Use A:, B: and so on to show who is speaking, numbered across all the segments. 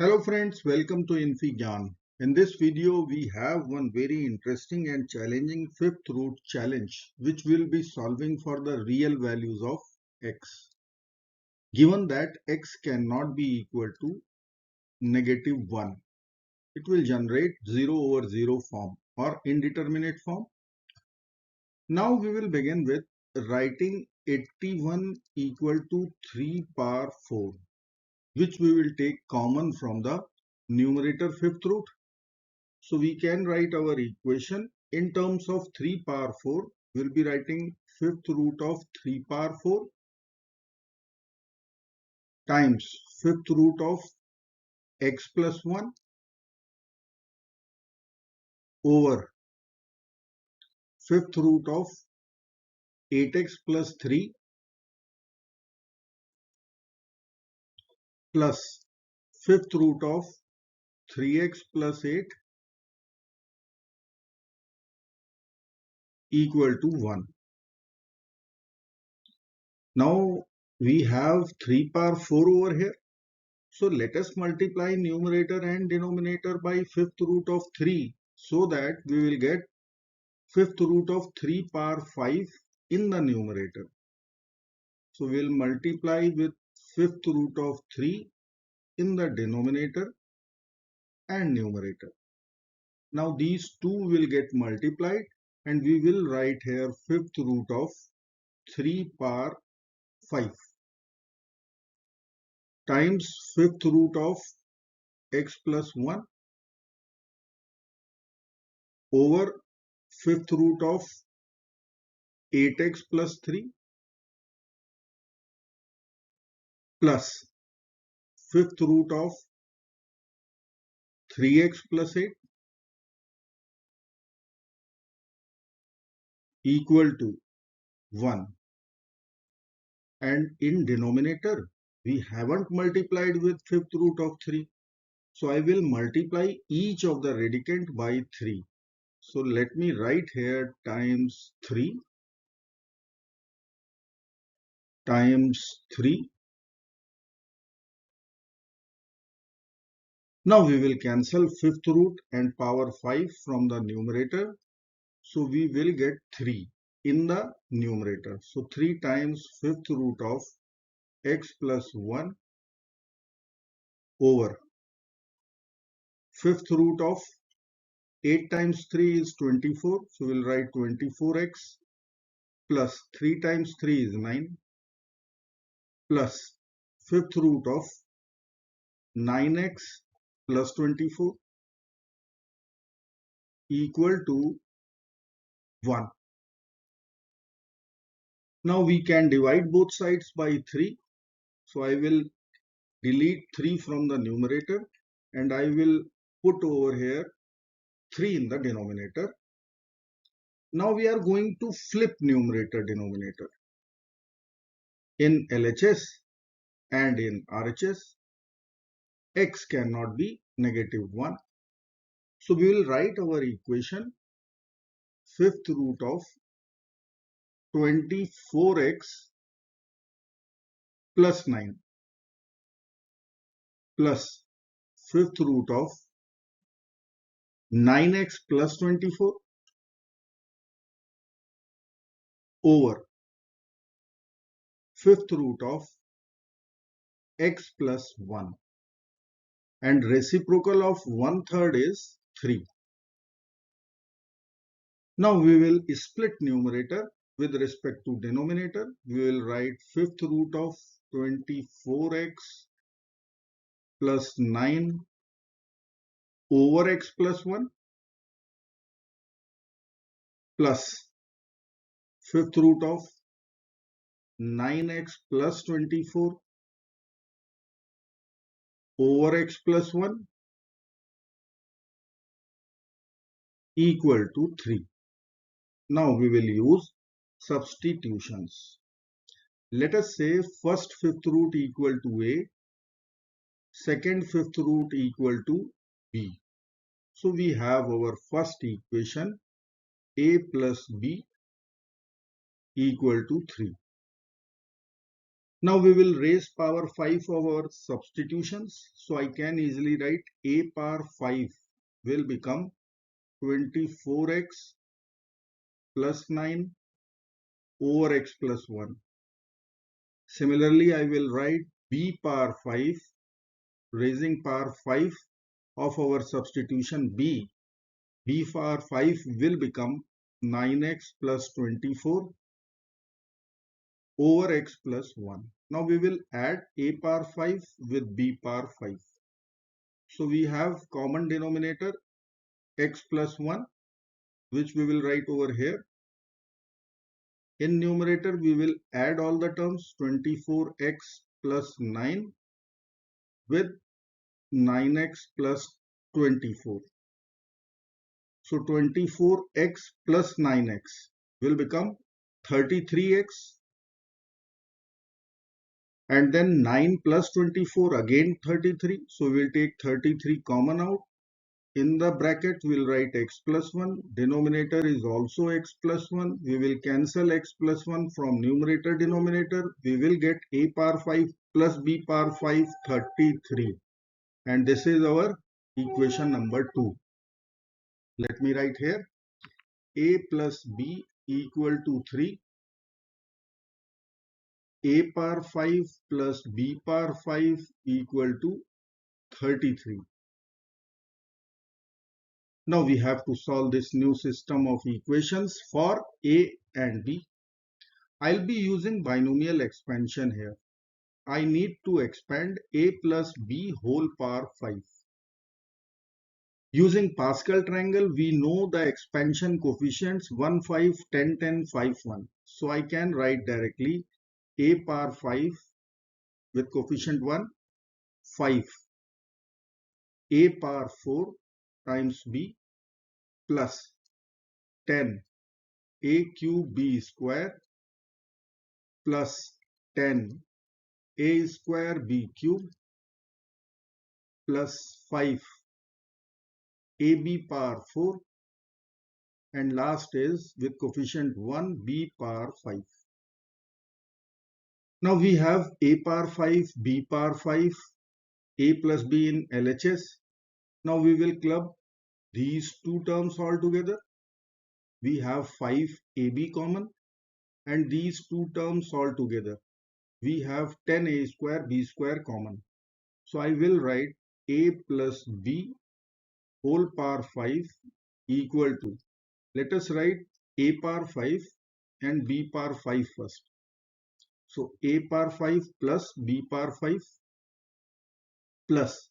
A: Hello friends, welcome to infyGyan. In this video, we have one very interesting and challenging fifth root challenge, which will be solving for the real values of x. Given that x cannot be equal to -1, it will generate 0 over 0 form or indeterminate form. Now we will begin with writing 81 equal to 3 power 4, which we will take common from the numerator fifth root. So we can write our equation in terms of 3 power 4. We'll be writing fifth root of 3 power 4 times fifth root of x plus 1 over fifth root of 8x plus 3 plus fifth root of 3x plus 8 equal to 1. Now we have 3 power 4 over here. So let us multiply numerator and denominator by fifth root of 3 so that we will get fifth root of 3 power 5 in the numerator. So we'll multiply with fifth root of 3 in the denominator and numerator. Now these two will get multiplied and we will write here fifth root of 3 power 5 times fifth root of x plus 1 over fifth root of 8x plus 3 plus fifth root of 3x plus 8 equal to 1. And in denominator, we haven't multiplied with fifth root of 3. So I will multiply each of the radicand by 3. So let me write here times 3 times 3. Now we will cancel fifth root and power 5 from the numerator. So we will get 3 in the numerator. So 3 times fifth root of x plus 1 over fifth root of 8 times 3 is 24. So we'll write 24x plus 3 times 3 is 9 plus fifth root of 9x plus 24 equal to 1. Now we can divide both sides by 3. So I will delete 3 from the numerator and I will put over here 3 in the denominator. Now we are going to flip numerator denominator. In LHS and in RHS, x cannot be -1. So we will write our equation fifth root of 24x plus 9 plus fifth root of 9x plus 24 over fifth root of x plus 1, and reciprocal of 1/3 is 3. Now we will split numerator with respect to denominator. We will write fifth root of 24x plus 9 over x plus 1 plus fifth root of 9x plus 24 over x plus 1 equal to 3. Now we will use substitutions. Let us say first fifth root equal to a, second fifth root equal to b. So we have our first equation a plus b equal to 3. Now we will raise power 5 of our substitutions. So I can easily write a power 5 will become 24x plus 9 over x plus 1. Similarly, I will write b power 5 raising power 5 of our substitution b. B power 5 will become 9x plus 24 over x plus 1. Now we will add a power 5 with b power 5. So we have common denominator x plus 1, which we will write over here. In numerator, we will add all the terms 24x plus 9 with 9x plus 24. So 24x plus 9x will become 33x, and then 9 plus 24 again 33. So we will take 33 common out. In the bracket, we will write x plus 1. Denominator is also x plus 1. We will cancel x plus 1 from numerator denominator. We will get a power 5 plus b power 5, 33. And this is our equation number 2. Let me write here. A plus b equal to 3. A power 5 plus b power 5 equal to 33. Now we have to solve this new system of equations for a and b. I'll be using binomial expansion here. I need to expand a plus b whole power 5. Using Pascal triangle, we know the expansion coefficients 1, 5, 10, 10, 5, 1. So I can write directly a power 5 with coefficient 1, 5. A power 4 times b plus 10 a cube b square plus 10 a square b cube plus 5 ab power 4, and last is with coefficient 1 b power 5. Now we have a power 5, b power 5, a plus b in LHS. Now we will club these two terms all together. We have 5ab common, and these two terms all together. We have 10a square b square common. So I will write a plus b whole power 5 equal to, let us write a power 5 and b power 5 first. So a power 5 plus b power 5 plus,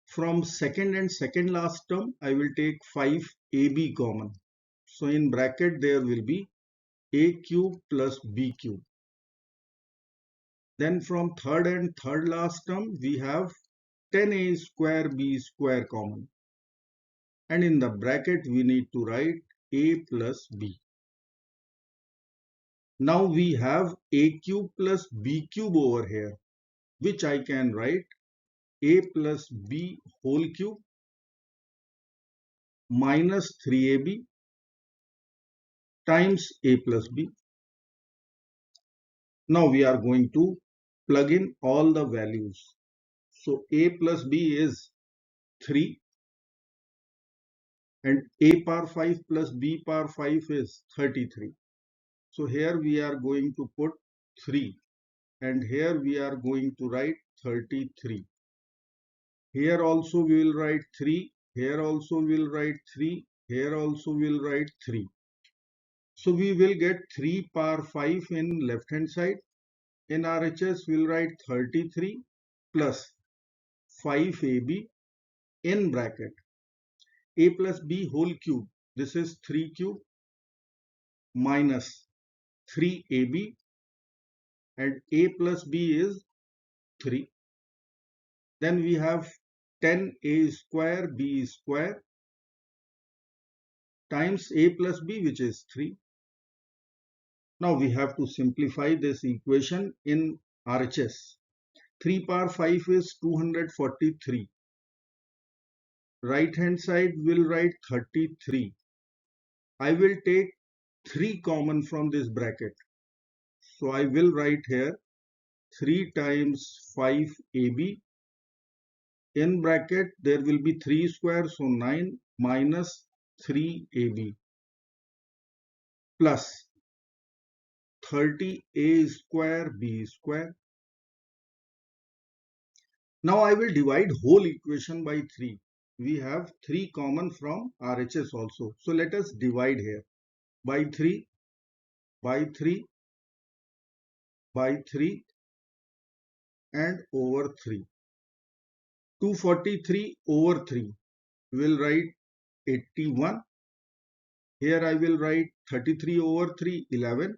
A: from second and second last term, I will take 5ab common. So in bracket there will be a cube plus b cube. Then from third and third last term, we have 10a square b square common. And in the bracket, we need to write a plus b. Now we have a cube plus b cube over here, which I can write a plus b whole cube minus 3ab times a plus b. Now we are going to plug in all the values. So a plus b is 3, and a power 5 plus b power 5 is 33. So here we are going to put 3, and here we are going to write 33. Here also we will write 3, here also we will write 3, here also we will write 3. So we will get 3 power 5 in left hand side. In RHS we will write 33 plus 5ab in bracket. A plus b whole cube, this is 3 cube minus 3ab, and a plus b is 3. Then we have 10a square b square times a plus b, which is 3. Now we have to simplify this equation in RHS. 3 power 5 is 243. Right hand side will write 33. I will take 3 common from this bracket. So I will write here 3 times 5ab. In bracket there will be 3 square, so 9 minus 3ab plus 30a square b square. Now I will divide whole equation by 3. We have 3 common from RHS also. So let us divide here by 3, by 3, by 3 and over 3. 243 over 3 will write 81. Here I will write 33 over 3, 11.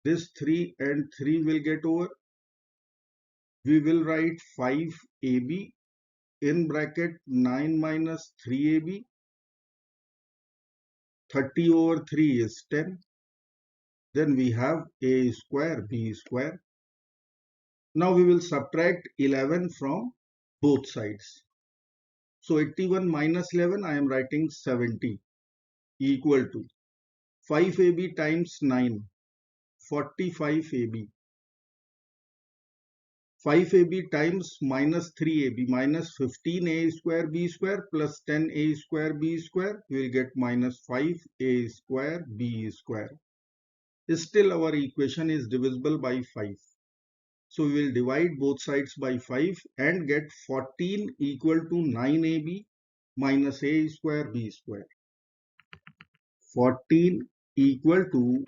A: This 3 and 3 will get over. We will write 5ab in bracket 9 minus 3ab. 30 over 3 is 10. Then we have a square, b square. Now we will subtract 11 from both sides. So 81 minus 11, I am writing 70 equal to 5ab times 9, 45ab. 5ab times minus 3ab minus 15a square b square plus 10a square b square, we will get minus 5a square b square. Still our equation is divisible by 5. So we will divide both sides by 5 and get 14 equal to 9ab minus a square b square. 14 equal to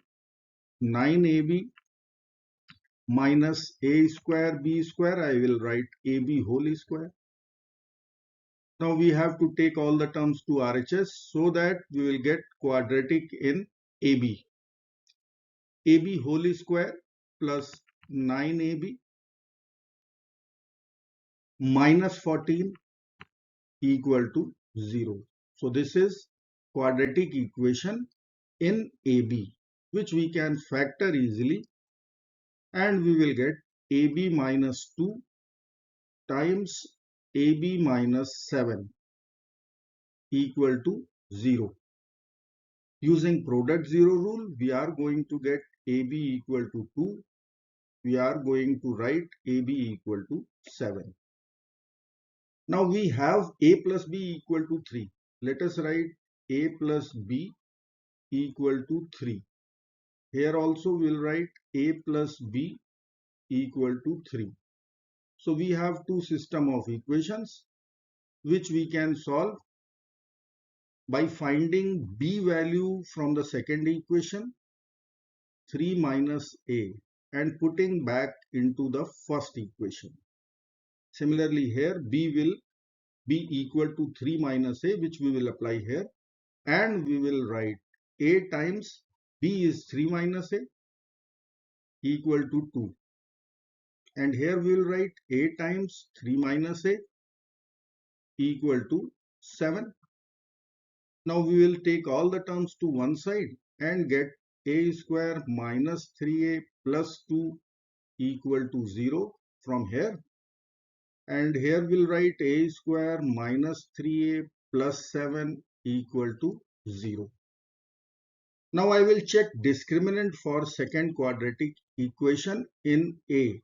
A: 9ab minus a square b square. I will write ab whole square. Now we have to take all the terms to RHS so that we will get quadratic in ab. ab whole square plus 9ab minus 14 equal to 0. So this is quadratic equation in AB, which we can factor easily, and we will get AB minus 2 times AB minus 7 equal to 0. Using product 0 rule, we are going to get AB equal to 2. We are going to write AB equal to 7. Now we have A plus B equal to 3. Let us write A plus B equal to 3. Here also we will write A plus B equal to 3. So we have two system of equations which we can solve by finding B value from the second equation, 3 minus A, and putting back into the first equation. Similarly here B will be equal to 3 minus A, which we will apply here, and we will write A times B is 3 minus A equal to 2. And here we will write A times 3 minus A equal to 7. Now we will take all the terms to one side and get A square minus 3A plus 2 equal to 0 from here. And here we'll write A square minus 3A plus 7 equal to 0. Now I will check discriminant for second quadratic equation in A.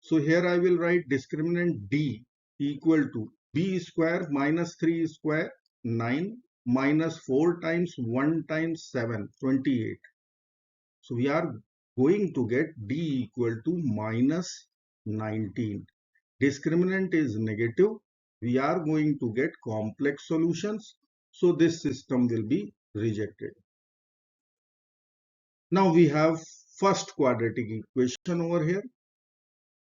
A: So here I will write discriminant D equal to B square minus 3 square 9 minus 4 times 1 times 7 28. So we are going to get D equal to minus 19. Discriminant is negative. We are going to get complex solutions. So this system will be rejected. Now we have first quadratic equation over here,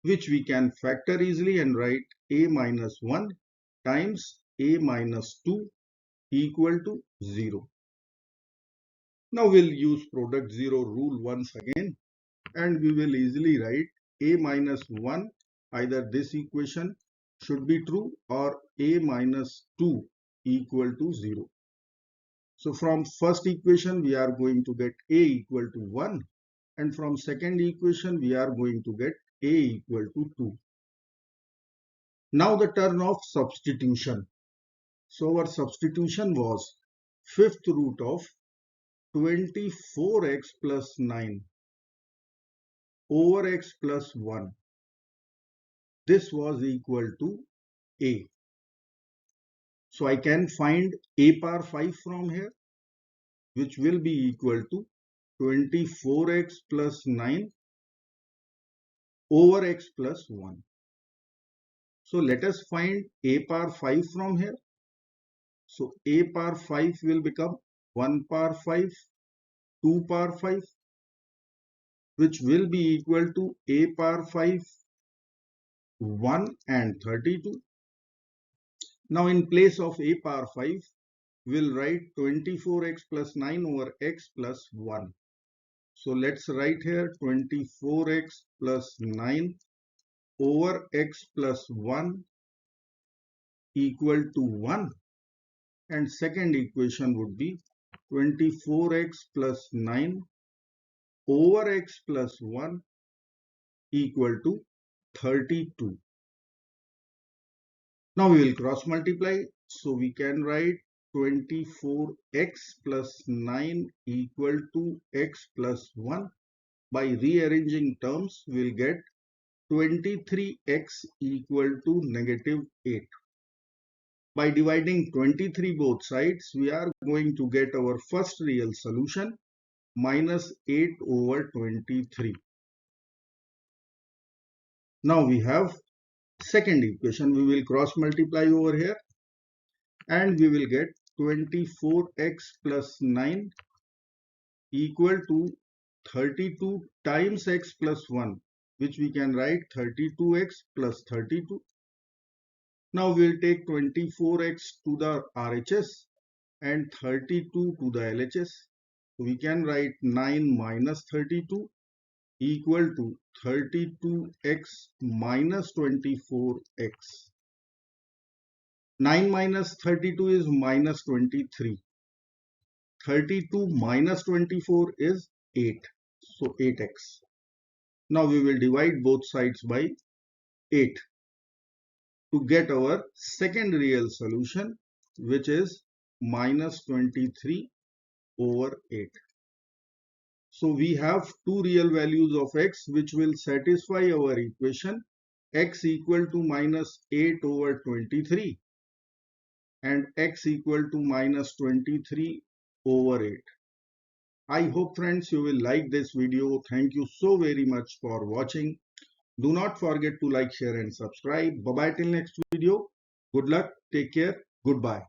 A: which we can factor easily and write A minus 1 times A minus 2 equal to 0. Now we'll use product 0 rule once again, and we will easily write A minus 1, either this equation should be true or A minus 2 equal to 0. So from first equation we are going to get A equal to 1, and from second equation we are going to get A equal to 2. Now the turn of substitution. So our substitution was fifth root of 24x plus 9. over x plus 1. This was equal to a. So I can find a power 5 from here, which will be equal to 24x plus 9 over x plus 1. So let us find a power 5 from here. So a power 5 will become 1 power 5, 2 power 5, which will be equal to a power 5, 1 and 32. Now in place of a power 5, we'll write 24x plus 9 over x plus 1. So let's write here 24x plus 9 over x plus 1 equal to 1. And second equation would be 24x plus 9 over x plus 1 equal to 32. Now we will cross multiply. So we can write 24x plus 9 equal to x plus 1. By rearranging terms, we will get 23x equal to negative 8. By dividing 23 both sides, we are going to get our first real solution, minus 8 over 23. Now we have second equation. We will cross multiply over here and we will get 24x plus 9 equal to 32 times x plus 1, which we can write 32x plus 32. Now we will take 24x to the RHS and 32 to the LHS. We can write 9 minus 32 equal to 32x minus 24x. 9 minus 32 is minus 23. 32 minus 24 is 8. So 8x. Now we will divide both sides by 8 to get our second real solution, which is minus 23 over 8. So we have two real values of x which will satisfy our equation x equal to minus 8 over 23 and x equal to minus 23 over 8. I hope friends you will like this video. Thank you so very much for watching. Do not forget to like, share and subscribe. Bye bye till next video. Good luck. Take care. Goodbye.